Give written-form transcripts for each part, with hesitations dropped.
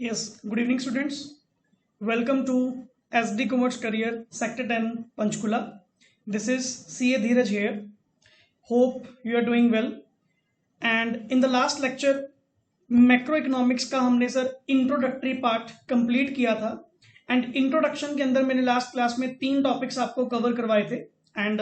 Yes, good evening, students. Welcome to SD Commerce Career Sector 10 Panchkula. This is CA Dheeraj here. Hope you are doing well. And in the last lecture, macroeconomics का हमने sir introductory part complete किया था. And introduction के अंदर मैंने last class में 3 topics आपको cover करवाए थे. एंड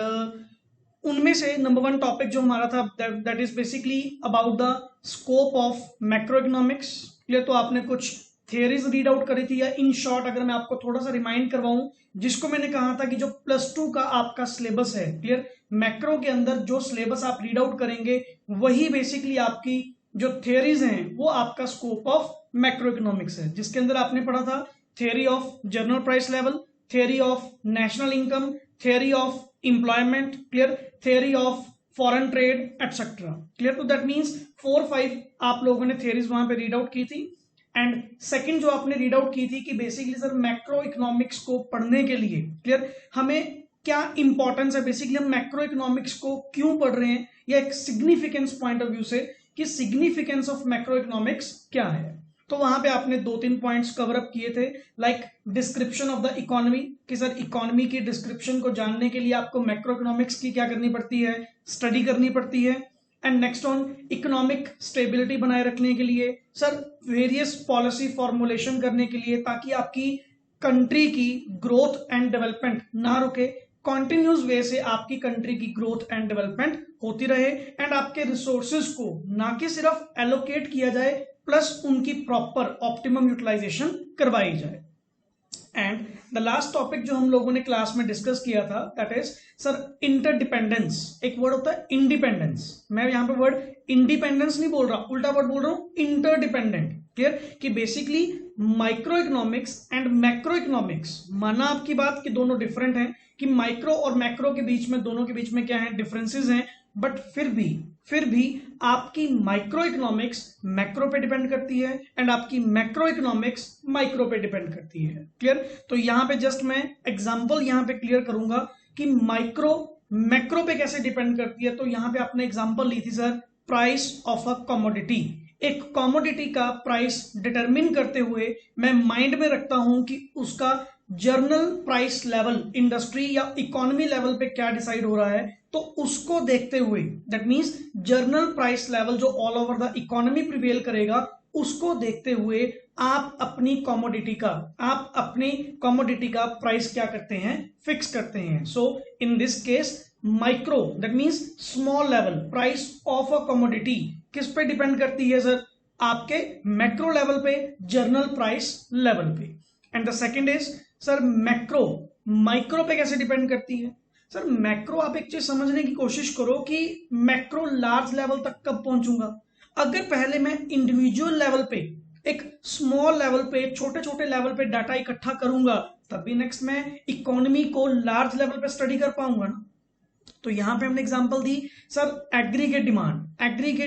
उनमें से नंबर 1 टॉपिक जो हमारा था that is basically about the scope of macroeconomics. Clear? तो आपने कुछ थियरीज रीड आउट करी थी, या इन शॉर्ट अगर मैं आपको थोड़ा सा रिमाइंड करवाऊं, जिसको मैंने कहा था कि जो +2 का आपका सिलेबस है, क्लियर, मैक्रो के अंदर जो सिलेबस आप रीड आउट करेंगे वही बेसिकली आपकी जो थियरीज हैं वो आपका स्कोप ऑफ मैक्रोइकोनॉमिक्स है, जिसके अंदर आपने पढ़ा था theory of general price level, theory of national income, theory of employment, clear, theory of foreign trade etcetera. Clear? तो दैट मींस 4-5 आप लोगों ने थियरीज वहां पे रीड आउट की थी. एंड सेकंड जो आपने रीड आउट की थी कि बेसिकली सर मैक्रो इकोनॉमिक्स को पढ़ने के लिए, क्लियर, हमें क्या इंपॉर्टेंस है, बेसिकली हम मैक्रो इकोनॉमिक्स को क्यों पढ़ रहे हैं, या एक सिग्निफिकेंस पॉइंट ऑफ व्यू से कि सिग्निफिकेंस ऑफ मैक्रो इकोनॉमिक्स क्या है. तो वहां पे आपने 2-3 पॉइंट्स कवर अप किए थे, like description of the economy, कि सर इकोनॉमी की डिस्क्रिप्शन को जानने के लिए आपको मैक्रो इकोनॉमिक्स की क्या करनी पड़ती है, स्टडी करनी पड़ती है. And next on economic stability बनाए रखने के लिए सर वेरियस पॉलिसी फॉर्मुलेशन करने के लिए, ताकि आपकी कंट्री की ग्रोथ एंड डेवलपमेंट ना रुके, कॉन्टिन्यूस वे से आपकी कंट्री की ग्रोथ एंड डेवलपमेंट होती रहे, एंड आपके रिसोर्सेज को ना कि सिर्फ एलोकेट किया जाए, प्लस उनकी प्रॉपर ऑप्टिमम यूटिलाइजेशन करवाई जाए. एंड द लास्ट टॉपिक जो हम लोगों ने क्लास में डिस्कस किया था दैट इज सर इंटरडिपेंडेंस. एक वर्ड होता है इंडिपेंडेंस, मैं यहां पे वर्ड इंडिपेंडेंस नहीं बोल रहा, उल्टा वर्ड बोल रहा हूं इंटरडिपेंडेंट. क्लियर? कि basically micro economics and macro economics, माना आपकी बात कि दोनों डिफरेंट हैं, कि माइक्रो और मैक्रो के बीच में, दोनों के बीच में क्या है, डिफरेंसेस हैं, बट फिर भी आपकी माइक्रो इकोनॉमिक्स मैक्रो पे डिपेंड करती है, एंड आपकी मैक्रो इकोनॉमिक्स माइक्रो पे डिपेंड करती है. क्लियर? तो यहां पे जस्ट मैं एग्जांपल यहां पे क्लियर करूंगा कि माइक्रो मैक्रो पे कैसे डिपेंड करती है. तो यहां पे आपने एग्जांपल ली थी sir, price of a commodity. एक कमोडिटी का प्राइस डिटरमिन करते हुए मैं माइंड में रखता हूं कि उसका जर्नल प्राइस लेवल इंडस्ट्री या इकोनॉमी लेवल पे क्या डिसाइड हो रहा है. तो उसको देखते हुए, that means general price level जो all over the economy prevail करेगा, उसको देखते हुए आप अपनी कमोडिटी का प्राइस क्या करते हैं, फिक्स करते हैं. So in this case micro that means small level price of a commodity किस पे डिपेंड करती है सर, आपके मैक्रो लेवल पे, जर्नल प्राइस लेवल पे. And the second is sir macro micro पे कैसे डिपेंड करती है. सर मैक्रो, आप एक चीज समझने की कोशिश करो कि मैक्रो लार्ज लेवल तक कब पहुंचूंगा. अगर पहले मैं इंडिविजुअल लेवल पे, एक स्मॉल लेवल पे, छोटे छोटे लेवल पे डाटा इकट्ठा करूंगा, तभी नेक्स्ट मैं इकोनॉमी को लार्ज लेवल पे स्टडी कर पाऊंगा ना. तो यहां पे हमने example the sir aggregate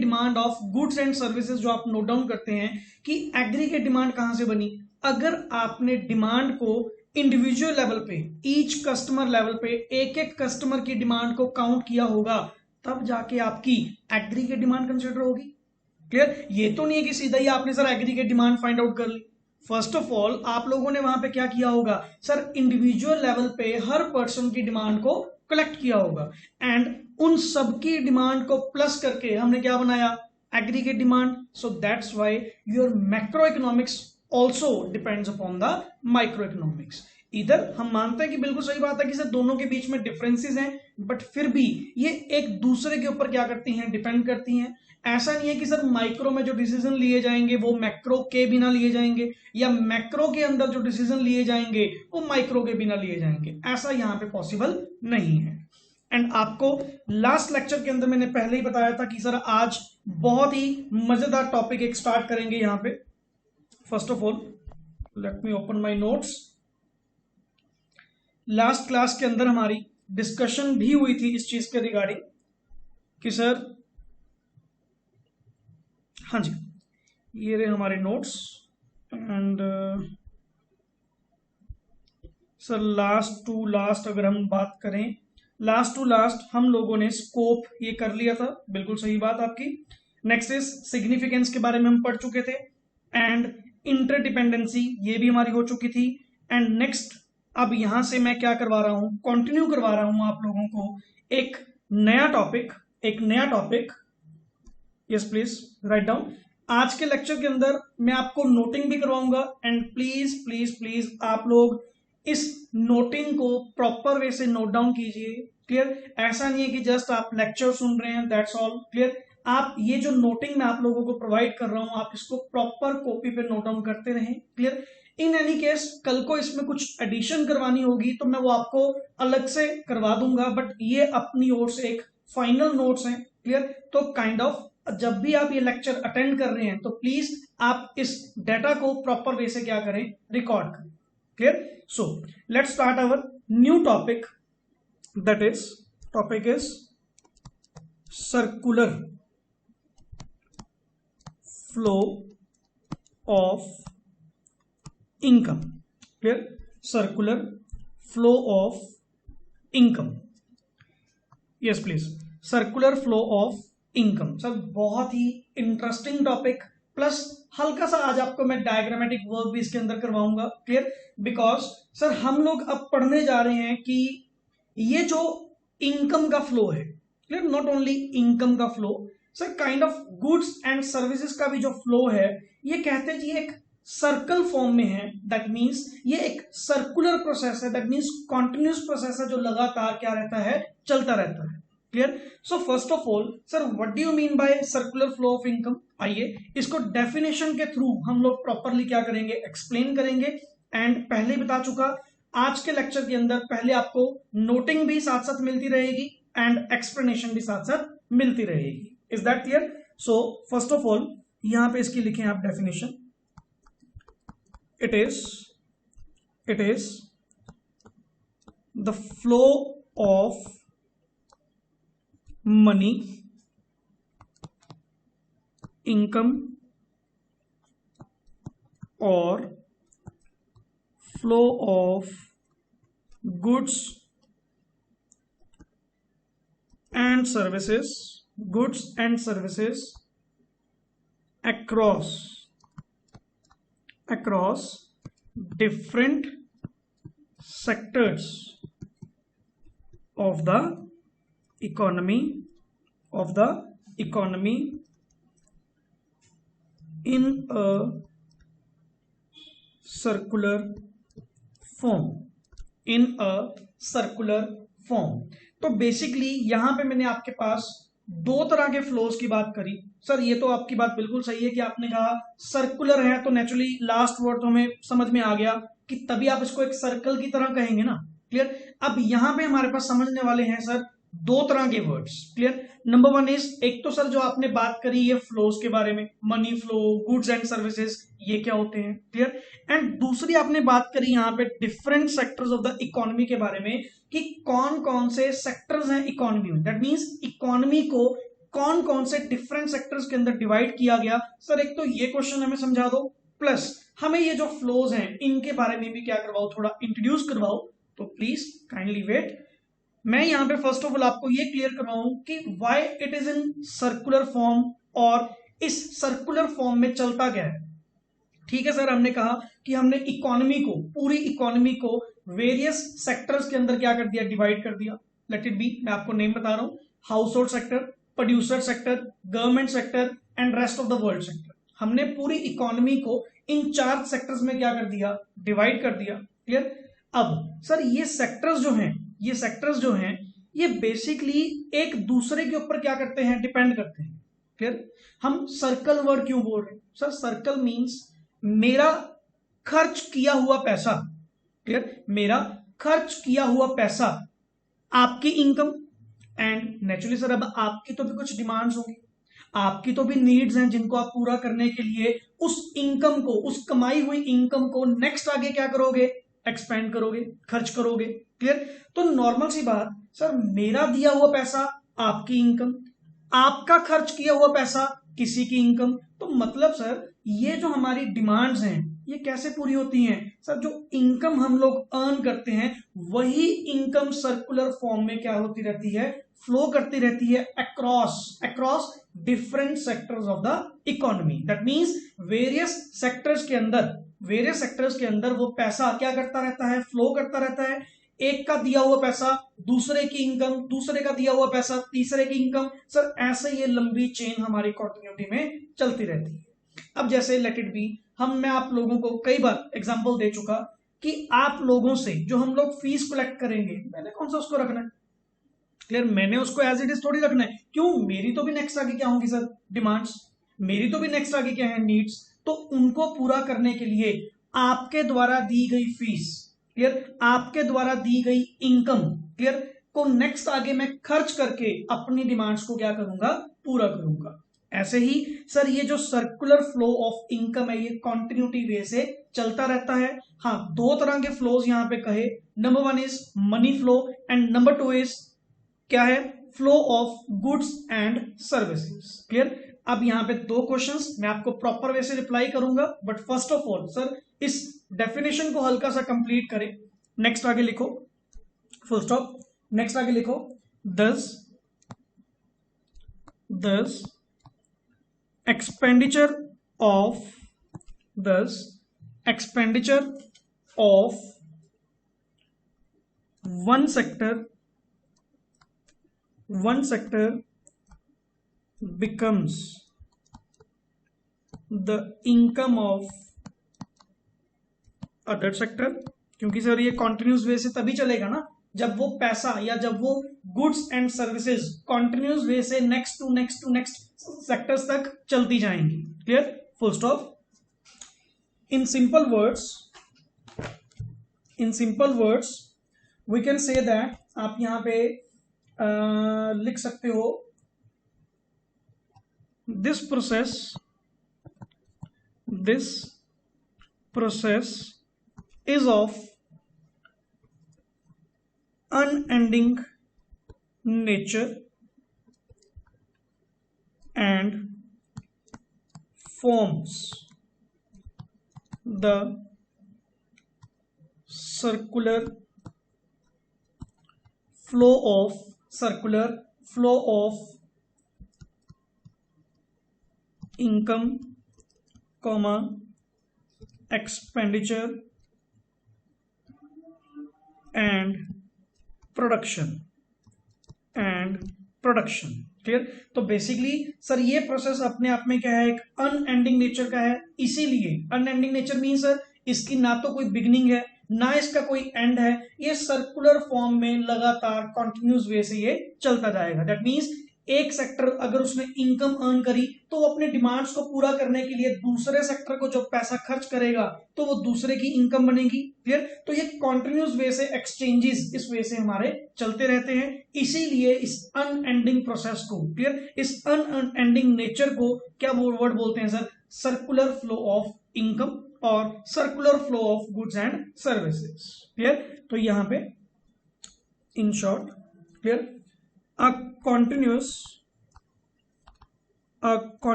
demand of goods and services, जो आप नोट डाउन करते हैं कि एग्रीगेट डिमांड कहां से बनी. अगर आपने डिमांड को इंडिविजुअल लेवल पे, ईच कस्टमर लेवल पे, एक एक कस्टमर की डिमांड को काउंट किया होगा, तब जाके आपकी एग्रीगेट डिमांड कंसिडर होगी. क्लियर? ये तो नहीं है कि सीधा ही आपने sir aggregate demand find out कर ली. फर्स्ट ऑफ ऑल आप लोगों ने वहां पे क्या किया होगा सर, इंडिविजुअल लेवल पे हर पर्सन की डिमांड को कलेक्ट किया होगा, एंड उन सबकी डिमांड को प्लस करके हमने क्या बनाया, aggregate demand. So that's why your macro economics also depends upon the micro economics. इधर हम मानते हैं कि बिल्कुल सही बात है कि सर दोनों के बीच में डिफरेंसेस हैं, बट फिर भी ये एक दूसरे के ऊपर क्या करती हैं, डिपेंड करती हैं. ऐसा नहीं है कि सर माइक्रो में जो डिसीजन लिए जाएंगे वो मैक्रो के बिना लिए जाएंगे, या मैक्रो के अंदर जो डिसीजन लिए जाएंगे वो माइक्रो के बिना लिए जाएंगे. ऐसा यहां पे पॉसिबल नहीं है. एंड आपको लास्ट लेक्चर के अंदर मैंने पहले ही बताया था कि सर आज बहुत ही मजेदार टॉपिक एक स्टार्ट करेंगे यहां पे. First of all let me open my notes. Last class के अंदर हमारी डिस्कशन भी हुई थी इस चीज के रिगार्डिंग कि सर, हाँ जी, ये रहे हमारे notes. And sir last to last अगर हम बात करें, लास्ट टू लास्ट हम लोगों ने स्कोप ये कर लिया था, बिल्कुल सही बात आपकी. नेक्स्ट इज सिग्निफिकेंस के बारे में हम पढ़ चुके थे, एंड इंटरडिपेंडेंसी ये भी हमारी हो चुकी थी। एंड नेक्स्ट अब यहां से मैं क्या करवा रहा हूं, कंटिन्यू करवा रहा हूं आप लोगों को एक नया topic. Yes please write down. आज के लेक्चर के अंदर मैं आपको नोटिंग भी करवाऊंगा एंड प्लीज प्लीज प्लीज आप लोग इस नोटिंग को प्रॉपर वे से नोट डाउन कीजिए। क्लियर? ऐसा नहीं है कि जस्ट आप लेक्चर सुन रहे हैं, दैट्स ऑल। क्लियर? आप ये जो नोटिंग मैं आप लोगों को प्रोवाइड कर रहा हूं, आप इसको प्रॉपर कॉपी पे नोट डाउन करते रहें। क्लियर? इन एनी केस कल को इसमें कुछ एडिशन करवानी होगी तो मैं वो आपको अलग से करवा दूंगा, बट ये अपनी ओर से एक फाइनल नोट्स हैं। क्लियर? तो काइंड ऑफ जब भी आप ये लेक्चर अटेंड कर रहे हैं तो प्लीज आप इस डाटा को प्रॉपर वे से क्या करें, रिकॉर्ड करें। Clear? So let's start our new topic, that is topic is circular flow of income. Clear? Circular flow of income. Yes please, circular flow of income. Sir बहुत ही interesting topic, plus हल्का सा आज आपको मैं diagrammatic work भी इसके अंदर करवाऊंगा। क्लियर? बिकॉज सर हम लोग अब पढ़ने जा रहे हैं कि ये जो इनकम का फ्लो है, क्लियर, नॉट ओनली इनकम का flow sir, kind of goods and services का भी जो फ्लो है, ये कहते हैं कि एक सर्कल फॉर्म में है। दैट मीन्स ये एक सर्कुलर प्रोसेस है, दैट मीन्स कॉन्टिन्यूस प्रोसेस है जो लगातार क्या रहता है, चलता रहता है। Clear? So first of all sir what do you mean by circular flow of income? आइए इसको डेफिनेशन के थ्रू हम लोग प्रॉपरली क्या करेंगे, एक्सप्लेन करेंगे। एंड पहले ही बता चुका, आज के लेक्चर के अंदर पहले आपको नोटिंग भी साथ साथ मिलती रहेगी एंड एक्सप्लेनेशन भी साथ साथ मिलती रहेगी। Is that clear? So first of all यहां पे इसकी लिखें आप definition. it is the flow of money, income or flow of goods and services across different sectors of the economy in a circular form। तो basically यहां पे मैंने आपके पास दो तरह के फ्लोज की बात करी। सर ये तो आपकी बात बिल्कुल सही है कि आपने कहा सर्कुलर है, तो नेचुरली लास्ट वर्ड तो हमें समझ में आ गया कि तभी आप इसको एक सर्कल की तरह कहेंगे ना। क्लियर? अब यहां पे हमारे पास समझने वाले हैं सर दो तरह के words. Clear? Number one is, एक तो सर जो आपने बात करी ये फ्लोज के बारे में, money flow, goods and services, ये क्या होते हैं। क्लियर? एंड दूसरी आपने बात करी यहाँ पे different sectors of the economy के बारे में, कि कौन कौन से सेक्टर्स हैं इकोनॉमी में। दैट मींस इकोनॉमी को कौन कौन से डिफरेंट सेक्टर्स के अंदर डिवाइड किया गया। सर एक तो ये क्वेश्चन हमें समझा दो, प्लस हमें ये जो फ्लोज हैं इनके बारे में भी क्या करवाओ, थोड़ा इंट्रोड्यूस करवाओ। तो प्लीज काइंडली वेट। मैं यहां पे फर्स्ट ऑफ ऑल आपको ये क्लियर करवाऊं कि why it is in circular form, और इस सर्कुलर फॉर्म में चलता क्या है। ठीक है सर, हमने कहा कि हमने इकोनॉमी को, पूरी इकोनॉमी को वेरियस सेक्टर्स के अंदर क्या कर दिया, डिवाइड कर दिया। लेट इट बी, मैं आपको नेम बता रहा हूं, house hold sector, producer sector, government sector and rest of the world sector. हमने पूरी इकोनॉमी को इन 4 सेक्टर्स में क्या कर दिया, डिवाइड कर दिया। क्लियर? अब सर ये सेक्टर्स जो हैं ये बेसिकली एक दूसरे के ऊपर क्या करते हैं, डिपेंड करते हैं। क्लियर? हम सर्कल वर्ड क्यों बोल रहे हैं सर? सर्कल मींस मेरा खर्च किया हुआ पैसा। क्लियर? मेरा खर्च किया हुआ पैसा, आपकी इनकम, एंड नेचुरली सर अब आपकी तो भी कुछ डिमांड्स होंगी, आपकी तो भी नीड्स हैं जिनको आप पूरा करने के लिए उस इनकम को, उस कमाई हुई इनकम को नेक्स्ट आगे क्या करोगे, एक्सपेंड करोगे, खर्च करोगे। क्लियर? तो नॉर्मल सी बात सर, मेरा दिया हुआ पैसा आपकी इनकम, आपका खर्च किया हुआ पैसा किसी की इनकम। तो मतलब सर ये जो हमारी डिमांड्स हैं ये कैसे पूरी होती हैं सर? जो इनकम हम लोग अर्न करते हैं वही इनकम सर्कुलर फॉर्म में क्या होती रहती है, फ्लो करती रहती है across different sectors of the economy. That means various sectors के अंदर वो पैसा क्या करता रहता है, फ्लो करता रहता है। एक का दिया हुआ पैसा दूसरे की इनकम, दूसरे का दिया हुआ पैसा तीसरे की इनकम। सर ऐसे ये लंबी चेन हमारी कंटिन्यूटी में चलती रहती है। अब जैसे लेट इट बी, मैं आप लोगों को कई बार एग्जांपल दे चुका कि आप लोगों से जो हम लोग फीस कलेक्ट करेंगे, मैंने कौन सा उसको रखना है, क्लियर, मैंने उसको एज इट इज थोड़ी रखना है। क्यों? मेरी तो भी नेक्स्ट आगे क्या होंगी सर, डिमांड्स, मेरी तो भी नेक्स्ट आगे क्या है, नीड्स। तो उनको पूरा करने के लिए आपके द्वारा दी गई फीस, क्लियर, आपके द्वारा दी गई इनकम, क्लियर, को नेक्स्ट आगे मैं खर्च करके अपनी डिमांड्स को क्या करूंगा, पूरा करूंगा। ऐसे ही सर ये जो सर्कुलर फ्लो ऑफ इनकम है ये कॉन्टिन्यूटी वे से चलता रहता है। हाँ, दो तरह के फ्लोज यहां पे कहे, number one is money flow and number two is क्या है, flow of goods and services. Clear? अब यहां पे दो क्वेश्चंस मैं आपको प्रॉपर वे से रिप्लाई करूंगा, but first of all sir इस डेफिनेशन को हल्का सा कंप्लीट करें। नेक्स्ट आगे लिखो, फुल स्टॉप, नेक्स्ट आगे लिखो, दस expenditure of one sector becomes the income of other sector. क्योंकि सर ये कॉन्टिन्यूस वे से तभी चलेगा ना जब वो पैसा या जब वो goods and services continuous way से नेक्स्ट टू नेक्स्ट सेक्टर्स तक चलती जाएंगी। Clear? Full stop. In simple words we can say that, आप यहां पे लिख सकते हो, this process is of unending nature and forms the circular flow of income, expenditure and production. Clear? तो बेसिकली सर ये प्रोसेस अपने आप में क्या है, एक अनएंडिंग नेचर का है। इसीलिए अनएंडिंग नेचर मीन सर इसकी ना तो कोई बिगिनिंग है ना इसका कोई एंड है, ये सर्कुलर फॉर्म में लगातार कॉन्टिन्यूस वे से ये चलता जाएगा। दैट मीन्स एक सेक्टर अगर उसने इनकम अर्न करी तो वो अपने डिमांड्स को पूरा करने के लिए दूसरे सेक्टर को जो पैसा खर्च करेगा तो वो दूसरे की इनकम बनेगी। क्लियर? तो ये कॉन्टिन्यूस वे से एक्सचेंजेस इस वे से हमारे चलते रहते हैं। इसीलिए इस अनएंडिंग प्रोसेस को, क्लियर, इस अनएंडिंग नेचर को क्या वर्ड बोलते हैं sir, circular flow of income और circular flow of goods and services. Clear? तो यहां पे in short, clear, a continuous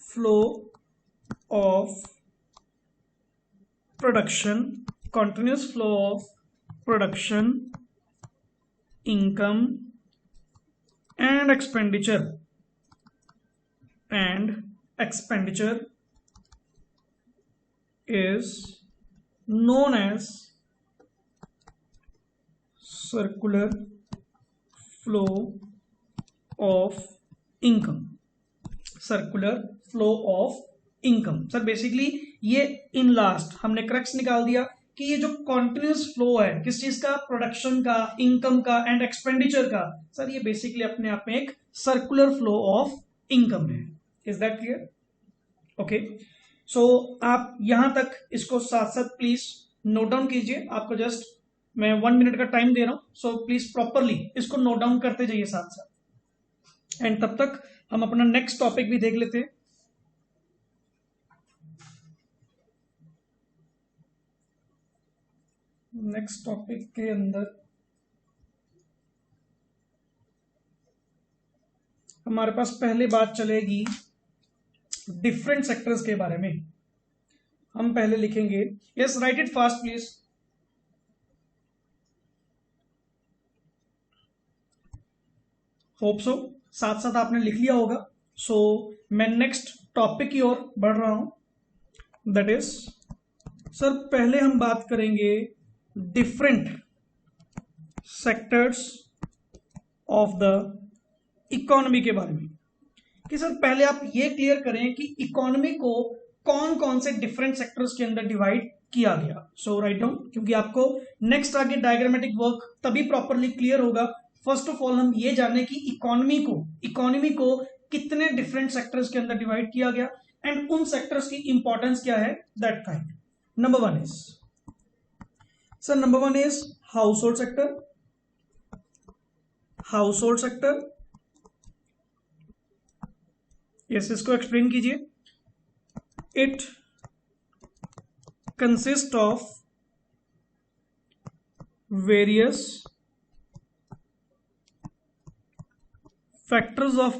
flow of production, income and expenditure is known as circular flow of income. Sir basically ये in last हमने crux निकाल दिया कि ये जो कॉन्टिन्यूस फ्लो है किस चीज का, प्रोडक्शन का, इनकम का एंड एक्सपेंडिचर का, सर ये बेसिकली अपने आप में एक सर्कुलर फ्लो ऑफ इनकम है। Is that clear? ओके, सो आप यहां तक इसको साथ साथ प्लीज नोट डाउन कीजिए। आपको जस्ट मैं 1 मिनट का टाइम दे रहा हूं, सो प्लीज प्रॉपरली इसको नोट डाउन करते जाइए साथ साथ। एंड तब तक हम अपना नेक्स्ट टॉपिक भी देख लेते हैं। नेक्स्ट टॉपिक के अंदर हमारे पास पहले बात चलेगी डिफरेंट सेक्टर्स के बारे में हम पहले लिखेंगे. Yes, right it fast please. Hope so साथ साथ आपने लिख लिया होगा. सो मैं नेक्स्ट टॉपिक की ओर बढ़ रहा हूं. दैट इज, सर पहले हम बात करेंगे different sectors of the economy के बारे में. कि सर पहले आप ये क्लियर करें कि इकोनॉमी को कौन कौन से डिफरेंट सेक्टर्स के अंदर डिवाइड किया गया. सो राइट डाउन, क्योंकि आपको नेक्स्ट आगे डायग्रामेटिक वर्क तभी प्रॉपरली क्लियर होगा. फर्स्ट ऑफ ऑल हम ये जाने कि इकोनॉमी को कितने डिफरेंट सेक्टर्स के अंदर डिवाइड किया गया एंड उन सेक्टर्स की इंपॉर्टेंस क्या है, that kind. Number one is house hold sector. Yes, इसको एक्सप्लेन कीजिए. It consist of various factors of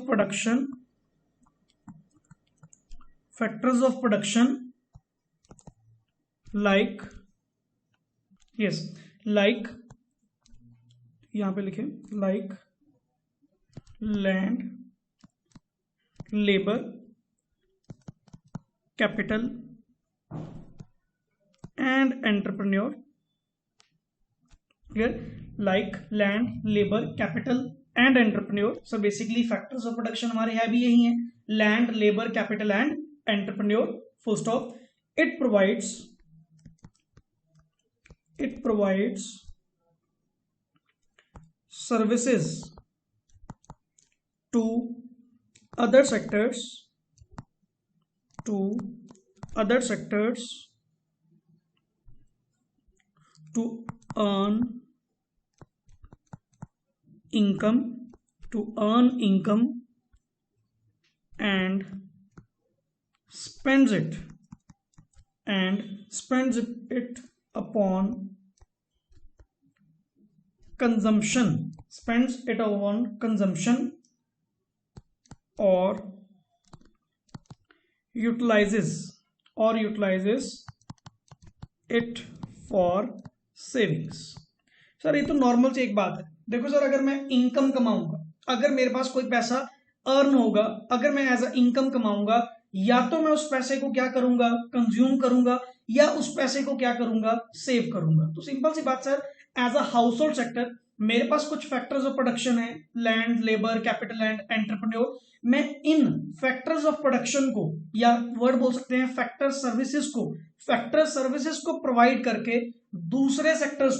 production like, yes, like यहां पे लिखें, like land, labor, capital and entrepreneur. Clear? Like land, labor, capital and entrepreneur. So basically factors of production हमारे है भी यही है, land, labour, capital and entrepreneur. Full stop. It provides services to other sectors to earn income and spends it upon consumption or utilizes it for savings. Sir ये तो normal सी एक बात है. देखो सर, अगर मैं इनकम कमाऊंगा, अगर मेरे पास कोई पैसा अर्न होगा, अगर मैं एज अ इनकम कमाऊंगा, या तो मैं उस पैसे को क्या करूंगा, कंज्यूम करूंगा, या उस पैसे को क्या करूंगा, सेव करूंगा. तो सिंपल सी बात sir, as a household sector मेरे पास कुछ फैक्टर्स ऑफ प्रोडक्शन है, land, labour, capital and entrepreneur. मैं इन फैक्टर्स ऑफ प्रोडक्शन को, या वर्ड बोल सकते हैं फैक्टर सर्विसेज को प्रोवाइड करके दूसरे सेक्टर्स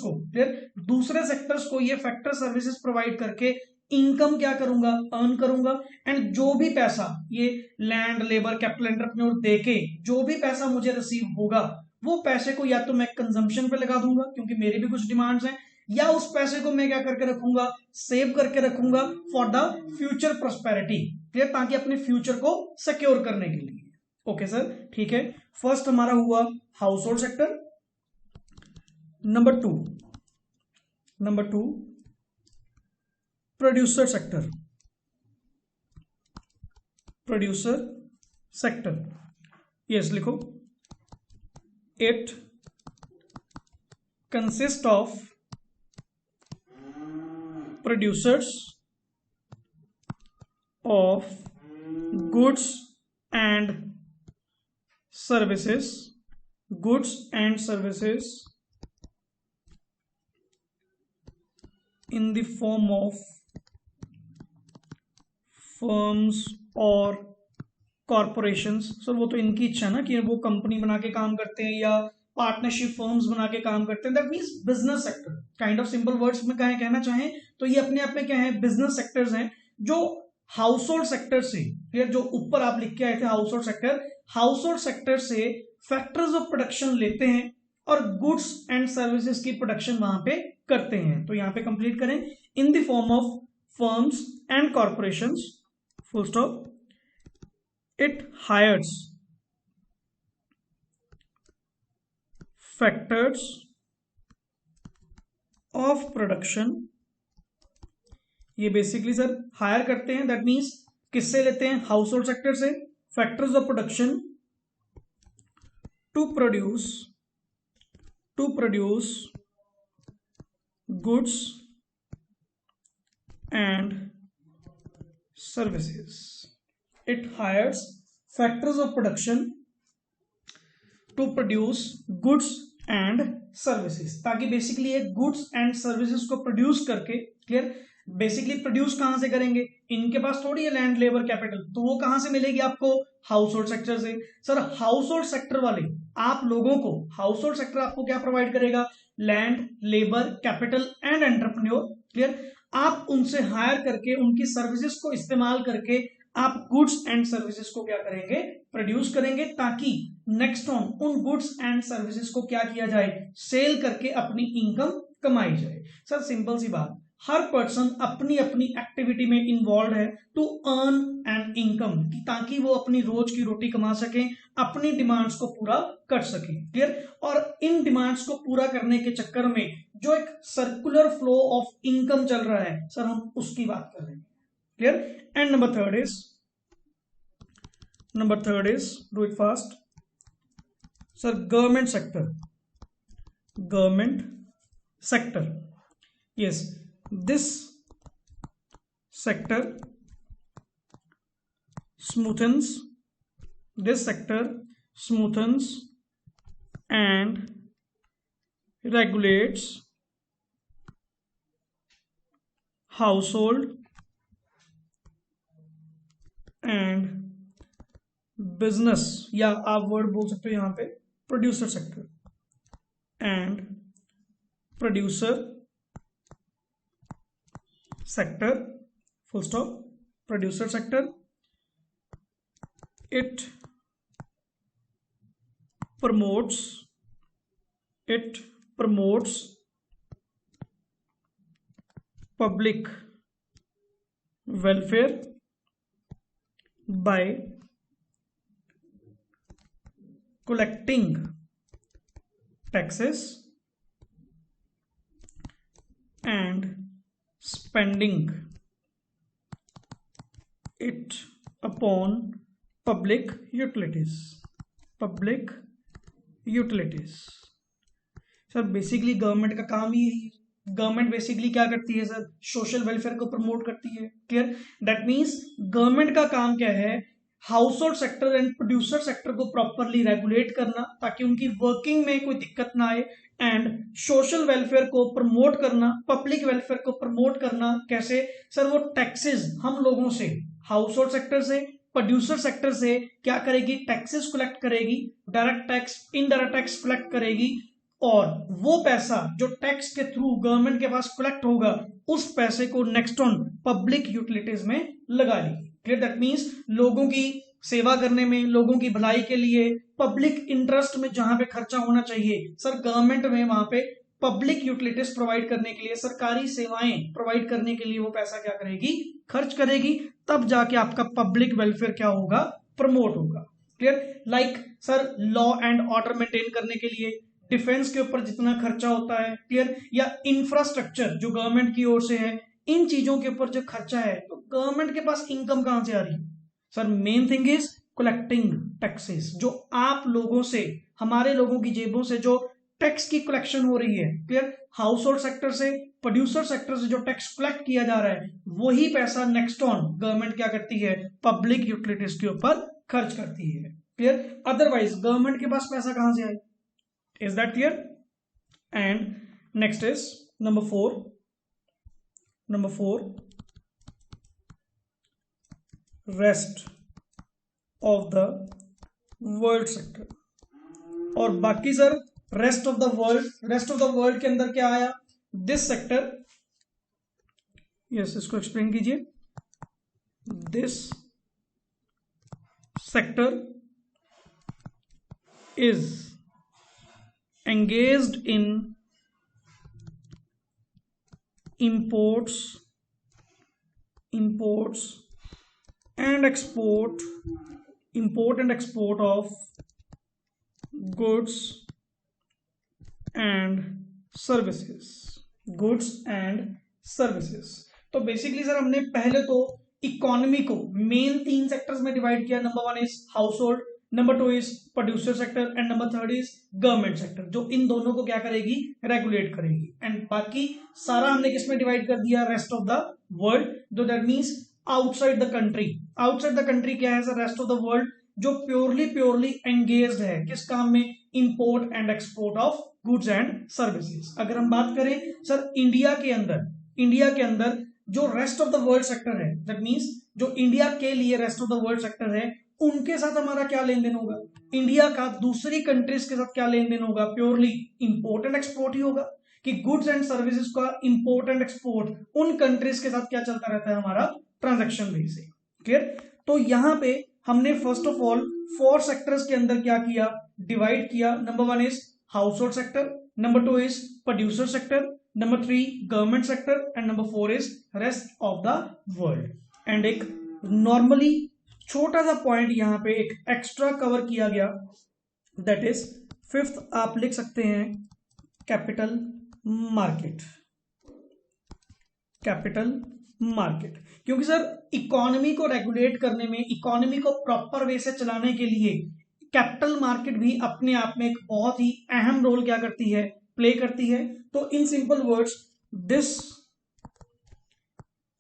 को ये फैक्टर सर्विसेज प्रोवाइड करके इनकम क्या करूंगा, अर्न करूंगा. एंड जो भी पैसा ये लैंड, लेबर, कैपिटल, एंटरप्रेन्योर देके जो भी पैसा मुझे रिसीव होगा, वो पैसे को या तो मैं कंजम्पशन पे लगा दूंगा क्योंकि मेरी भी कुछ डिमांड्स हैं, या उस पैसे को मैं क्या करके रखूंगा, सेव करके रखूंगा for the future prosperity. Clear? ताकि अपने फ्यूचर को सिक्योर करने के लिए. ओके सर, ठीक है. फर्स्ट हमारा हुआ household sector. Number two producer sector. Yes, लिखो. It consist of producers of goods and services in the form of firms or corporations. Sir वो तो इनकी इच्छा है ना कि वो कंपनी बना के काम करते हैं या पार्टनरशिप फर्म्स बना के काम करते हैं. That means business sector. Kind of simple words में कहना चाहें तो ये अपने आप में क्या है, बिजनेस सेक्टर्स हैं जो हाउस होल्ड सेक्टर से, फिर जो ऊपर आप लिख के आए थे हाउस होल्ड सेक्टर से फैक्टर्स ऑफ प्रोडक्शन लेते हैं और गुड्स एंड सर्विसेज की प्रोडक्शन वहां पे करते हैं. तो यहां पे कंप्लीट करें, in the form of firms and corporations, full stop. It hires factors of production. ये बेसिकली सर हायर करते हैं. दैट मीन्स किससे लेते हैं, हाउस होल्ड सेक्टर से. factors of production to produce goods and services. It hires factors of production to produce goods and services, ताकि basically एक goods and services को प्रोड्यूस करके, क्लियर, बेसिकली प्रोड्यूस कहां से करेंगे, इनके पास थोड़ी है लैंड लेबर कैपिटल, तो वो कहां से मिलेगी आपको, हाउस होल्ड सेक्टर से। सर हाउस होल्ड सेक्टर वाले आप लोगों को, हाउस होल्ड सेक्टर आपको क्या प्रोवाइड करेगा, land labour capital and entrepreneur, clear. आप उनसे हायर करके उनकी सर्विसेज को इस्तेमाल करके आप गुड्स एंड सर्विसेज को क्या करेंगे, प्रोड्यूस करेंगे, ताकि नेक्स्ट ऑन उन गुड्स एंड सर्विसेज को क्या किया जाए, सेल करके अपनी इनकम कमाई जाए। सर सिंपल सी बात, हर पर्सन अपनी अपनी एक्टिविटी में इन्वॉल्व है टू अर्न एन इनकम, ताकि वो अपनी रोज की रोटी कमा सके, अपनी डिमांड्स को पूरा कर सके, क्लियर। और इन डिमांड्स को पूरा करने के चक्कर में जो एक सर्कुलर फ्लो ऑफ इनकम चल रहा है, सर हम उसकी बात कर रहे हैं, clear. And number third is, do it fast, sir, government sector, yes, this sector smoothens and regulates household and business, या आप वर्ड बोल सकते हो यहां पे producer sector and producer sector, full stop, producer sector. It promotes public welfare by collecting taxes and spending it upon public utilities. Sir basically government का काम ही है, गवर्नमेंट बेसिकली क्या करती है सर, सोशल वेलफेयर को प्रमोट करती है, clear. That means government का काम क्या है, house hold sector and producer sector को प्रॉपरली रेगुलेट करना, ताकि उनकी वर्किंग में कोई दिक्कत ना आए, एंड सोशल वेलफेयर को प्रमोट करना, पब्लिक वेलफेयर को प्रमोट करना। कैसे सर, वो टैक्सेस हम लोगों से, हाउस होल्ड सेक्टर से, प्रोड्यूसर सेक्टर से क्या करेगी, टैक्सेस कलेक्ट करेगी, direct tax, indirect tax collect करेगी, और वो पैसा जो टैक्स के थ्रू गवर्नमेंट के पास कलेक्ट होगा, उस पैसे को नेक्स्ट ऑन पब्लिक यूटिलिटीज में लगा लेगी, क्लियर। दैट मींस लोगों की सेवा करने में, लोगों की भलाई के लिए, पब्लिक इंटरेस्ट में जहां पे खर्चा होना चाहिए, सर गवर्नमेंट में वहां पे पब्लिक यूटिलिटीज प्रोवाइड करने के लिए, सरकारी सेवाएं प्रोवाइड करने के लिए वो पैसा क्या करेगी, खर्च करेगी, तब जाके आपका पब्लिक वेलफेयर क्या होगा, प्रमोट होगा, clear. Like sir law and order maintain करने के लिए, डिफेंस के ऊपर जितना खर्चा होता है, क्लियर, या इंफ्रास्ट्रक्चर जो गवर्नमेंट की ओर से है, इन चीजों के ऊपर जो खर्चा है, तो गवर्नमेंट के पास इनकम कहां से आ रही है sir, main thing is collecting taxes, जो आप लोगों से, हमारे लोगों की जेबों से जो टैक्स की कलेक्शन हो रही है, क्लियर, हाउस होल्ड सेक्टर से, प्रोड्यूसर सेक्टर से जो टैक्स कलेक्ट किया जा रहा है, वही पैसा नेक्स्ट ऑन गवर्नमेंट क्या करती है, पब्लिक यूटिलिटीज के ऊपर खर्च करती है, क्लियर। अदरवाइज गवर्नमेंट के पास पैसा कहां से आए, is that clear? And next is number 4, rest of the world sector। और बाकी sir rest of the world के अंदर क्या आया, दिस सेक्टर, यस, इसको एक्सप्लेन कीजिए। This sector is engaged in imports and export of goods and services। तो basically sir हमने पहले तो इकोनॉमी को मेन 3 सेक्टर्स में डिवाइड किया। Number 1 is house hold, number 2 is producer sector and number 3 is government sector, जो इन दोनों को क्या करेगी, रेगुलेट करेगी। एंड बाकी सारा हमने किसमें डिवाइड कर दिया, रेस्ट ऑफ द वर्ल्ड, जो that means outside the country. Outside the country क्या है sir, rest of the world जो प्योरली एंगेज्ड है किस काम में, import and export of goods and services. अगर हम बात करें सर इंडिया के अंदर जो rest of the world sector है, दैट मीन्स जो इंडिया के लिए rest of the world sector है, उनके साथ हमारा क्या लेन देन होगा, इंडिया का दूसरी कंट्रीज के साथ क्या लेन देन होगा, प्योरली इंपोर्ट एंड एक्सपोर्ट ही होगा, कि गुड्स एंड सर्विसेज का इंपोर्ट एंड एक्सपोर्ट उन कंट्रीज के साथ क्या चलता रहता है, हमारा ट्रांजैक्शन बेसिस। क्लियर। तो यहां पे हमने फर्स्ट ऑफ ऑल 4 सेक्टर्स के अंदर क्या किया, डिवाइड किया। Number 1 is house hold sector, number 2 is producer sector, number 3 government sector and number 4 is rest of the world. And एक नॉर्मली छोटा सा पॉइंट यहां पे एक एक्स्ट्रा कवर किया गया, दैट इज 5th आप लिख सकते हैं कैपिटल मार्केट। कैपिटल मार्केट, क्योंकि सर इकोनॉमी को रेगुलेट करने में, इकोनॉमी को प्रॉपर वे से चलाने के लिए कैपिटल मार्केट भी अपने आप में एक बहुत ही अहम रोल क्या करती है, प्ले करती है। तो इन सिंपल वर्ड्स दिस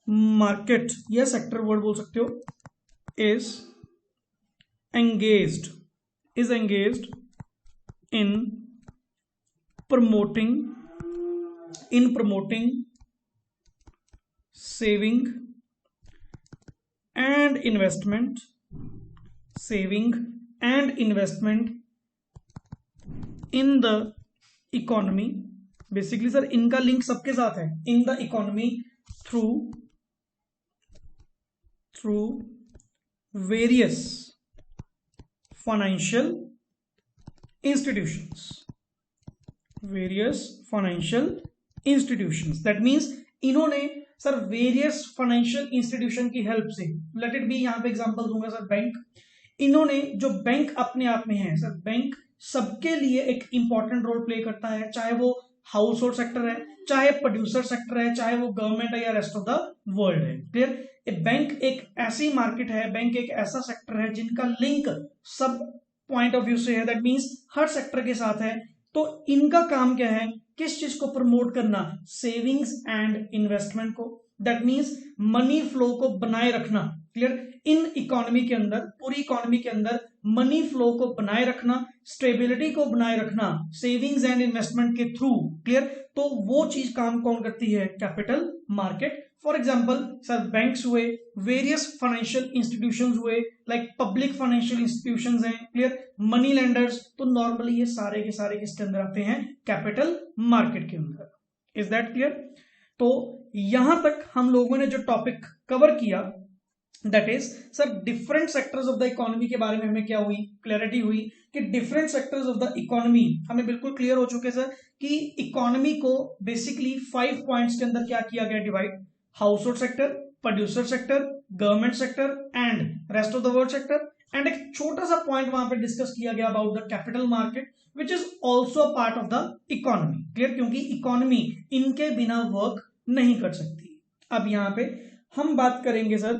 मार्केट या सेक्टर वर्ड बोल सकते हो, is engaged in promoting saving and investment in the economy। Basically sir इनका लिंक सबके साथ है, in the economy through various financial institutions। that means इन्होंने सर वेरियस फाइनेंशियल इंस्टीट्यूशन की हेल्प से, लेट इट बी यहां पे एग्जांपल दूंगा सर बैंक, इन्होंने जो बैंक अपने आप में है सर, बैंक सबके लिए एक इंपॉर्टेंट रोल प्ले करता है, चाहे वो हाउस होल्ड सेक्टर है, चाहे प्रोड्यूसर सेक्टर है, चाहे वो गवर्नमेंट है या रेस्ट ऑफ द वर्ल्ड है। क्लियर। बैंक एक ऐसी मार्केट है, बैंक एक ऐसा सेक्टर है जिनका लिंक सब पॉइंट ऑफ व्यू से है, दैट मींस हर सेक्टर के साथ है। तो इनका काम क्या है, किस चीज को प्रमोट करना, सेविंग्स एंड इन्वेस्टमेंट को, दैट मींस मनी फ्लो को बनाए रखना। क्लियर। इन इकोनॉमी के अंदर, पूरी इकोनॉमी के अंदर मनी फ्लो को बनाए रखना, स्टेबिलिटी को बनाए रखना सेविंग्स एंड इन्वेस्टमेंट के थ्रू। क्लियर। तो वो चीज काम कौन करती है, capital market. For example sir banks हुए, वेरियस फाइनेंशियल इंस्टीट्यूशंस हुए, लाइक पब्लिक फाइनेंशियल इंस्टीट्यूशंस हैं, क्लियर, मनी लेंडर्स, तो नॉर्मली ये सारे के सारे किसके अंदर आते हैं, कैपिटल मार्केट के अंदर। Is that clear. तो यहां तक हम लोगों ने जो टॉपिक कवर किया, that is sir different sectors of the economy के बारे में हमें क्या हुई, क्लैरिटी हुई कि different sectors of the economy हमें बिल्कुल क्लियर हो चुके सर, कि इकोनॉमी को बेसिकली 5 पॉइंट्स के अंदर क्या किया गया, divide, house hold sector, producer sector, government sector and rest of the world sector. And एक छोटा सा पॉइंट वहां पे डिस्कस किया गया about the capital market which is also part of the economy. Clear. क्योंकि इकोनॉमी इनके बिना वर्क नहीं कर सकती। अब यहां पे हम बात करेंगे सर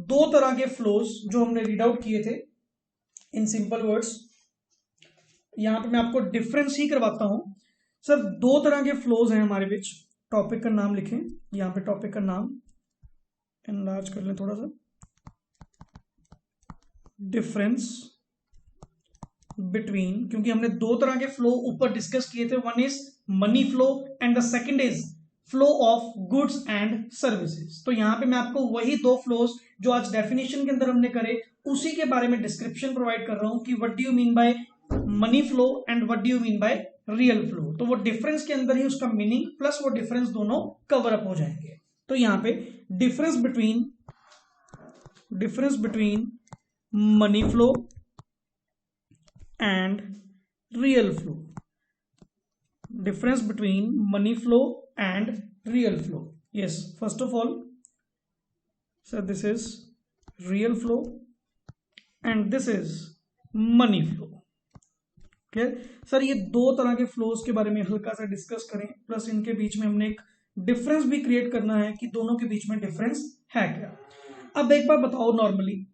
2 तरह के फ्लोज जो हमने रीड आउट किए थे इन सिंपल वर्ड्स। यहां पे मैं आपको डिफरेंस ही करवाता हूं सर। 2 तरह के फ्लोज हैं हमारे बीच। टॉपिक का नाम लिखें, यहां पे टॉपिक का नाम एनलार्ज कर लें थोड़ा सा, डिफरेंस बिटवीन, क्योंकि हमने 2 तरह के फ्लो ऊपर डिस्कस किए थे, one is money flow and the second is flow of goods and services. तो यहां पे मैं आपको वही 2 फ्लोज जो आज डेफिनेशन के अंदर हमने करे, उसी के बारे में डिस्क्रिप्शन प्रोवाइड कर रहा हूं कि what do you mean bye money flow and what do you mean by real flow. तो वो डिफरेंस के अंदर ही उसका मीनिंग प्लस वो डिफरेंस दोनों कवर अप हो जाएंगे। तो यहां पे difference between money flow and real flow, difference between money flow and real flow। yes, first of all so this is real flow and this is money flow। Clear sir. ये 2 तरह के flows के बारे में हल्का सा discuss करें, plus इनके बीच में हमने एक डिफरेंस भी क्रिएट करना है कि दोनों के बीच में डिफरेंस है क्या। अब एक बार बताओ, नॉर्मली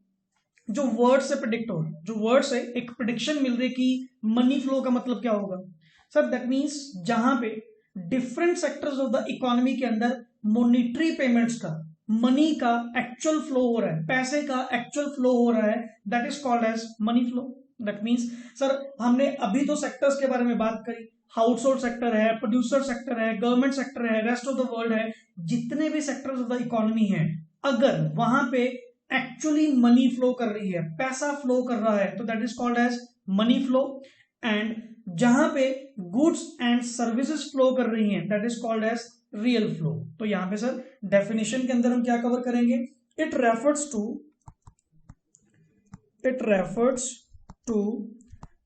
जो वर्ड से प्रिडिक्ट हो रहा है, जो वर्ड से एक प्रिडिक्शन मिल रही है कि मनी फ्लो का मतलब क्या होगा सर, दैट मीन्स जहां पे different sectors of the economy के अंदर मॉनिटरी पेमेंट्स का, मनी का एक्चुअल फ्लो हो रहा है, पैसे का एक्चुअल फ्लो हो रहा है, that is called as money flow. That means sir हमने अभी तो सेक्टर्स के बारे में बात करी, हाउस होल्ड सेक्टर है, प्रोड्यूसर सेक्टर है, गवर्नमेंट सेक्टर है, रेस्ट ऑफ द वर्ल्ड है, जितने भी सेक्टर्स ऑफ द इकोनॉमी है, अगर वहां पे एक्चुअली मनी फ्लो कर रही है, पैसा फ्लो कर रहा है, तो that is called as money flow. And जहां पे गुड्स एंड सर्विसेज फ्लो कर रही हैं, that is called as real flow. तो यहां पे सर डेफिनेशन के अंदर हम क्या कवर करेंगे, it refers to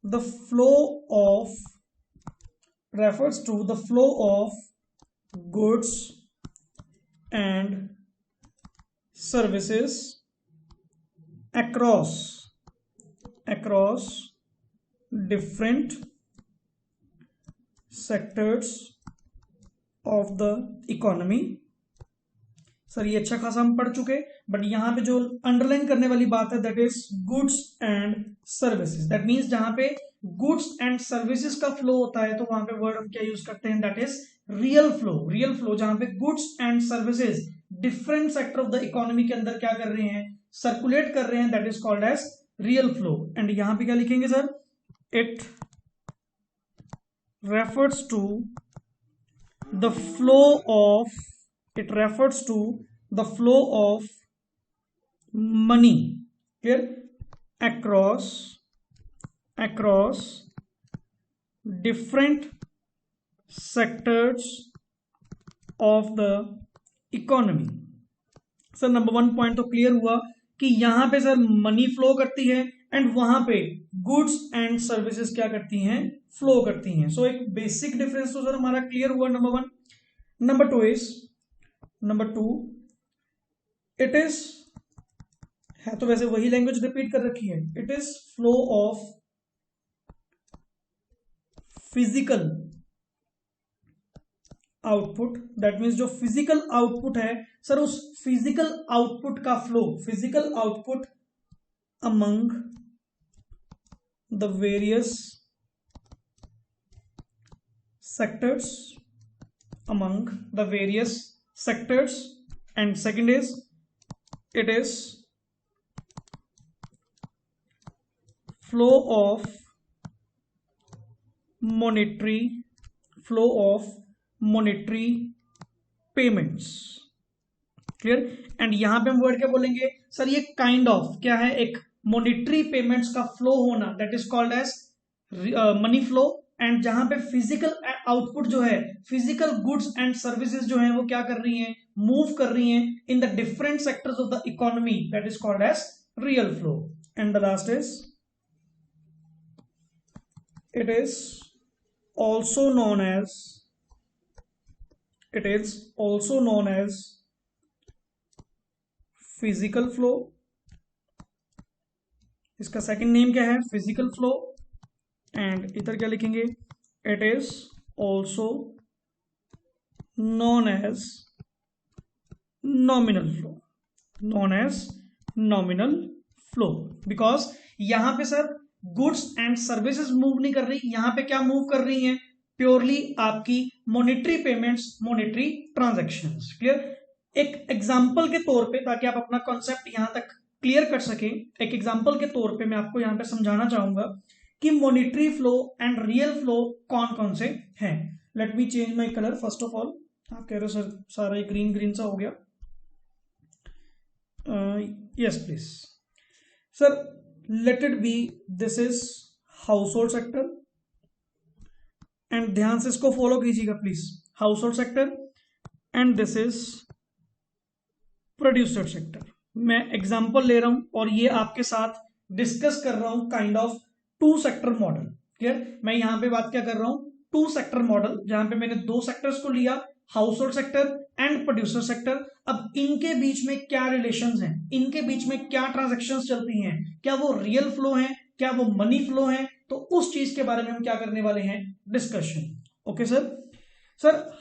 the flow of goods and services across different sectors of the economy। Sir ये अच्छा खासा हम पढ़ चुके, बट यहां पे जो अंडरलाइन करने वाली बात है, that is goods and services. That means जहां पे गुड्स एंड सर्विसेज का फ्लो होता है, तो वहां पे वर्ड हम क्या यूज करते हैं, that is real flow. Real flow जहां पे goods and services different sector of the economy के अंदर क्या कर रहे हैं, सर्कुलेट कर रहे हैं, that is called as real flow. And यहां पे क्या लिखेंगे sir, it refers to the flow of money, clear, across different sectors of the economy. Sir number 1 point तो क्लियर हुआ कि यहां पे सर मनी फ्लो करती है, एंड वहां पे गुड्स एंड सर्विसेज क्या करती हैं, फ्लो करती हैं। सो एक बेसिक डिफरेंस तो सर हमारा क्लियर हुआ, number 1। Number two it is है, तो वैसे वही लैंग्वेज रिपीट कर रखी है, it is flow of physical output. That means जो फिजिकल आउटपुट है सर, उस फिजिकल आउटपुट का flow, physical output among the various sectors, and second is it is flow of monetary payments, clear. And यहां पे हम word क्या बोलेंगे sir, ये काइंड ऑफ क्या है, एक मॉनिटरी पेमेंट्स का फ्लो होना, that is called as money flow. And जहां पे फिजिकल आउटपुट जो है, फिजिकल गुड्स एंड सर्विसेज जो है, वो क्या कर रही हैं, मूव कर रही हैं in the different sectors of the economy, that is called as real flow. And the last is it is also known as physical flow। इसका सेकंड नेम क्या है, फिजिकल फ्लो। एंड इधर क्या लिखेंगे, it is also known as nominal flow, because यहां पे sir goods and services move नहीं कर रही, यहां पे क्या मूव कर रही हैं, प्योरली आपकी monetary payments, monetary transactions, clear. एक एग्जांपल के तौर पे, ताकि आप अपना कॉन्सेप्ट यहां तक क्लियर कर सकें, एक एग्जांपल के तौर पे मैं आपको यहां पे समझाना चाहूंगा कि monetary flow and real flow कौन कौन से हैं। Let me change my colour first of all. आप कह रहे हो सर सारा ग्रीन ग्रीन सा हो गया, yes please sir, let it be, this is household sector, and ध्यान से इसको फॉलो कीजिएगा please, household sector, and this is producer sector. मैं एग्जांपल ले रहा हूं और ये आपके साथ डिस्कस कर रहा हूं kind of 2 sector model, clear. मैं यहां पे बात क्या कर रहा हूं, 2 सेक्टर मॉडल, जहां पे मैंने 2 सेक्टर्स को लिया, household sector and producer sector. अब इनके बीच में क्या रिलेशंस हैं, इनके बीच में क्या ट्रांजैक्शंस चलती हैं, क्या वो रियल फ्लो हैं, क्या वो मनी फ्लो हैं, तो उस चीज के बारे में हम क्या करने वाले हैं, discussion. Okay sir.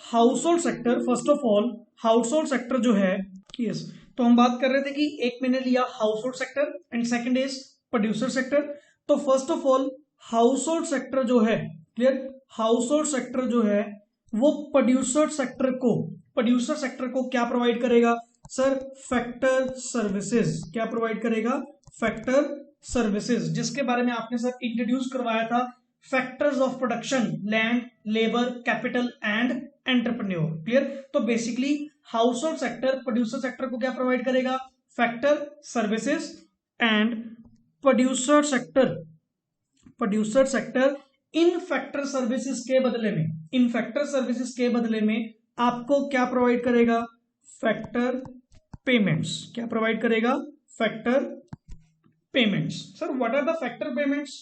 House hold sector, first of all household sector जो है, यस, तो हम बात कर रहे थे कि एक मैंने लिया household sector and second is producer sector. तो first of all household sector जो है, क्लियर, हाउस होल्ड सेक्टर जो है वो प्रोड्यूसर सेक्टर को क्या प्रोवाइड करेगा सर, फैक्टर सर्विसेज। क्या प्रोवाइड करेगा, फैक्टर सर्विसेज, जिसके बारे में आपने सर इंट्रोड्यूस करवाया था, factors of production, land, labour, capital and entrepreneur. Clear. तो basically household sector producer sector को क्या प्रोवाइड करेगा, factor services, and producer sector in factor services के बदले में आपको क्या प्रोवाइड करेगा, फैक्टर पेमेंट्स। क्या प्रोवाइड करेगा, factor payments. Sir what are the factor payments,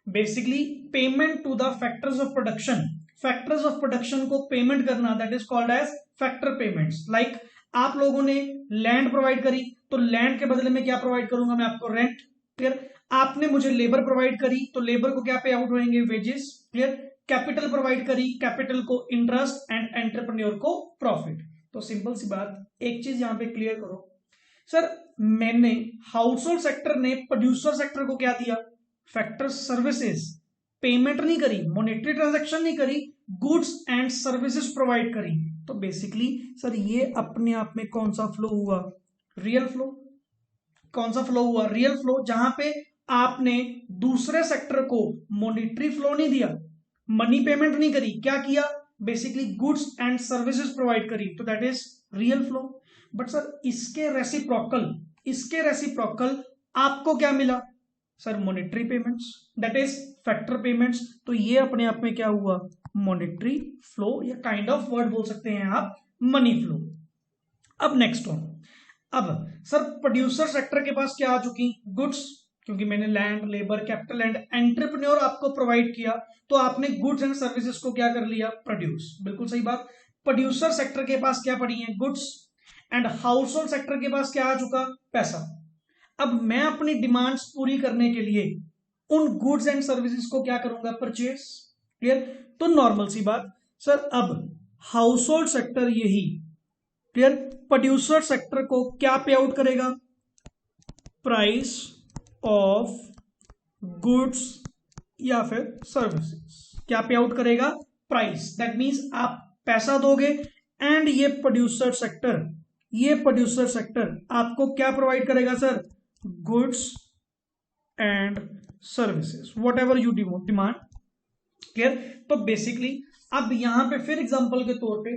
basically payment to the factors of production को पेमेंट करना, that is called as factor payments. Like आप लोगों ने लैंड प्रोवाइड करी तो लैंड के बदले में क्या प्रोवाइड करूंगा मैं आपको, रेंट। क्लियर। आपने मुझे लेबर प्रोवाइड करी तो लेबर को क्या पे आउट होंगे, वेजेस। क्लियर। कैपिटल प्रोवाइड करी, कैपिटल को इंटरेस्ट एंड एंटरप्रेन्योर को प्रॉफिट। तो सिंपल सी बात, एक चीज यहां पे क्लियर करो सर, मैंने हाउस होल्ड सेक्टर ने प्रोड्यूसर सेक्टर को क्या दिया, फैक्टर सर्विसेज, पेमेंट नहीं करी, मॉनेटरी ट्रांजैक्शन नहीं करी, गुड्स एंड सर्विसेज प्रोवाइड करी। तो बेसिकली सर ये अपने आप में कौन सा फ्लो हुआ, रियल फ्लो। कौन सा फ्लो हुआ, रियल फ्लो, जहां पे आपने दूसरे सेक्टर को मॉनेटरी फ्लो नहीं दिया, मनी पेमेंट नहीं करी, क्या किया, basically goods and services provide करी, तो that is real flow. But sir इसके रेसिप्रोकल आपको क्या मिला sir, monetary payments, that is factor payments. तो ये अपने आप में क्या हुआ, मॉनेटरी फ्लो, या काइंड ऑफ वर्ड बोल सकते हैं आप, मनी फ्लो। अब नेक्स्ट वन, अब सर प्रोड्यूसर सेक्टर के पास क्या आ चुकी, गुड्स, क्योंकि मैंने land, labour, capital and entrepreneur आपको प्रोवाइड किया, तो आपने गुड्स एंड सर्विसेज को क्या कर लिया, प्रोड्यूस। बिल्कुल सही बात। प्रोड्यूसर सेक्टर के पास क्या पड़ी है, goods, and house hold sector के पास क्या आ चुका, पैसा। अब मैं अपनी डिमांड्स पूरी करने के लिए उन गुड्स एंड सर्विसेज को क्या करूंगा, परचेस। क्लियर। तो नॉर्मल सी बात सर, अब हाउस होल्ड सेक्टर यही, क्लियर, प्रोड्यूसर सेक्टर को क्या पे आउट करेगा, प्राइस ऑफ गुड्स या फिर सर्विसेज। क्या पे आउट करेगा, प्राइस, दैट मींस आप पैसा दोगे एंड ये प्रोड्यूसर सेक्टर आपको क्या प्रोवाइड करेगा sir, goods and services, what ever you demand. Clear. तो बेसिकली अब यहां पे फिर एग्जांपल के तौर पे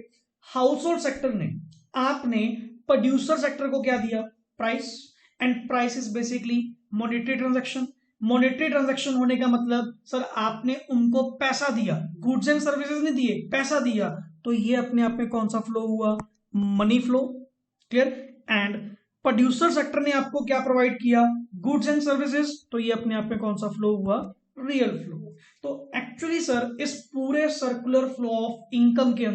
हाउस होल्ड सेक्टर ने, आपने प्रोड्यूसर सेक्टर को क्या दिया, price, and price is basically monetary transaction. Monetary transaction होने का मतलब सर आपने उनको पैसा दिया, गुड्स एंड सर्विसेज नहीं दिए, पैसा दिया, तो ये अपने आप में कौन सा फ्लो हुआ, money flow. Clear. And producer sector ने आपको क्या प्रोवाइड किया, गुड्स एंड सर्विसेज, तो ये अपने आप में कौन सा फ्लो हुआ, रियल फ्लो। तो एक्चुअली सर इस पूरे सर्कुलर फ्लो ऑफ इनकम के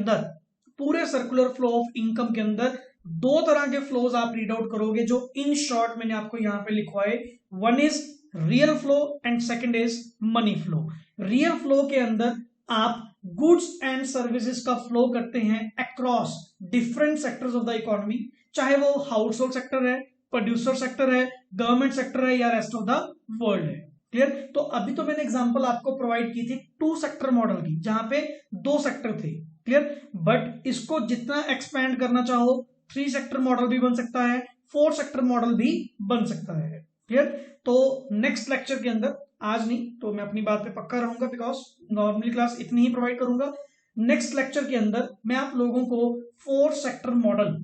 अंदर दो तरह के फ्लोज आप रीड आउट करोगे, जो इन शॉर्ट मैंने आपको यहां पे लिखवाए। One is real flow and second is money flow. Real flow के अंदर आप गुड्स एंड सर्विसेज का फ्लो करते हैं across different sectors of the economy, चाहे वो हाउस होल्ड सेक्टर है, प्रोड्यूसर सेक्टर है, गवर्नमेंट सेक्टर है, या रेस्ट ऑफ द वर्ल्ड है। क्लियर। तो अभी तो मैंने एग्जांपल आपको प्रोवाइड की थी 2 सेक्टर मॉडल की, जहां पे 2 सेक्टर थे। क्लियर। बट इसको जितना एक्सपैंड करना चाहो 3 सेक्टर मॉडल भी बन सकता है, 4 सेक्टर मॉडल भी बन सकता है। क्लियर। तो नेक्स्ट लेक्चर के अंदर, आज नहीं तो मैं अपनी बात पे पक्का रहूंगा, बिकॉज नॉर्मली क्लास इतनी ही प्रोवाइड करूंगा। नेक्स्ट लेक्चर के अंदर मैं आप लोगों को 4 सेक्टर मॉडल,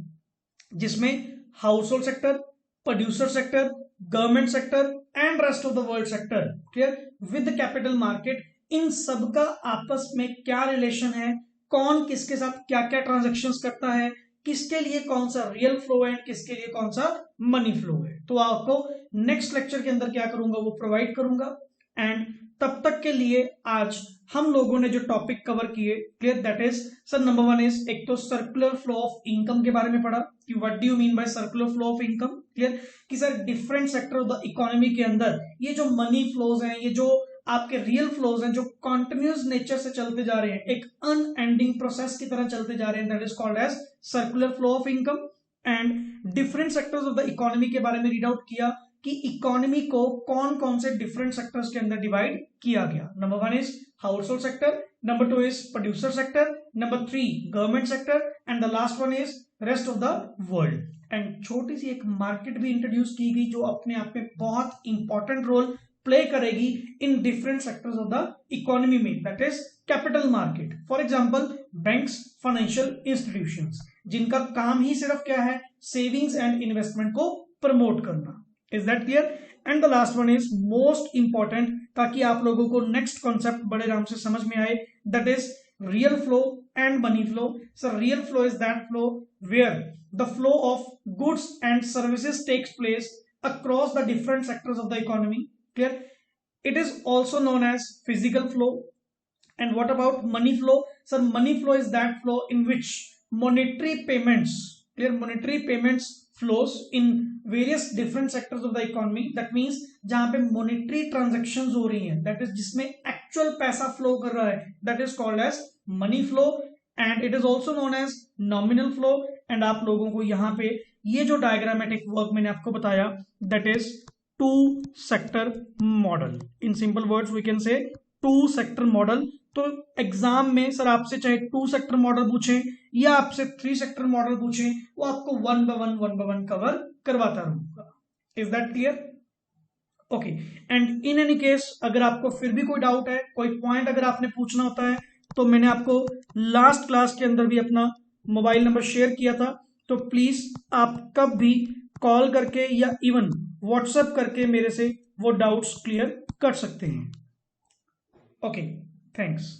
जिसमें household sector, producer sector, government sector and rest of the world sector, clear, with capital market, इन सब का आपस में क्या रिलेशन है, कौन किसके साथ क्या क्या ट्रांजेक्शन्स करता है, किसके लिए कौन सा रियल फ्लो है, किसके लिए कौन सा मनी फ्लो है, तो आपको नेक्स्ट लेक्चर के अंदर क्या करूंगा, वो प्रोवाइड करूंगा। एंड तब तक के लिए आज हम लोगों ने जो टॉपिक कवर किए, clear, that is sir number 1 is, एक तो सर्कुलर फ्लो ऑफ इनकम के बारे में पढ़ा कि what do you mean by circular flow of income. Clear, कि sir different sector of the economy के अंदर ये जो मनी फ्लोज हैं, ये जो आपके रियल फ्लोज हैं, जो कॉन्टिन्यूस नेचर से चलते जा रहे हैं, एक अनएंडिंग प्रोसेस की तरह चलते जा रहे हैं, that is called as circular flow of income. And different sectors of the economy के बारे में रीड आउट किया कि इकोनॉमी को कौन कौन से डिफरेंट सेक्टर्स के अंदर डिवाइड किया गया. Number 1 is house hold sector, number 2 is producer sector, number 3 government sector and the last one is rest of the world. And छोटी सी एक मार्केट भी इंट्रोड्यूस की गई जो अपने आप में बहुत इंपॉर्टेंट रोल प्ले करेगी in different sectors of the economy में, that is capital market. For example banks, financial institutions, जिनका काम ही सिर्फ क्या है, सेविंग्स एंड इन्वेस्टमेंट को प्रमोट करना. Is that clear? And the last one is most important, ताकि आप लोगों को नेक्स्ट कॉन्सेप्ट बड़े आराम से समझ में आए, that is real flow and money flow. So real flow is that flow where the flow of goods and services takes place across the different sectors of the economy. Clear? It is also known as physical flow. And what about money flow? Sir, money flow is that flow in which monetary payments, clear, monetary payments flows in various different sectors of the economy. That means जहां पे monetary transactions हो रही हैं, that is जिसमें actual पैसा flow कर रहा है, that is called as money flow. And it is also known as nominal flow. एंड आप लोगों को यहाँ पे ये जो डायग्रामेटिक वर्क मैंने आपको बताया, that is two sector model. In simple words we can say two sector model. तो एग्जाम में सर आपसे चाहे टू सेक्टर मॉडल पूछें या आपसे थ्री सेक्टर मॉडल पूछें, वो आपको वन बाय वन कवर करवाता रहूंगा. Is that clear? Okay. And in any case अगर आपको फिर भी कोई डाउट है, कोई पॉइंट अगर आपने पूछना होता है, तो मैंने आपको लास्ट क्लास के अंदर भी अपना मोबाइल नंबर शेयर किया था. तो प्लीज आप कब भी कॉल करके या इवन व्हाट्सएप करके मेरे से वो डाउट्स क्लियर कर सकते हैं. Okay, thanks.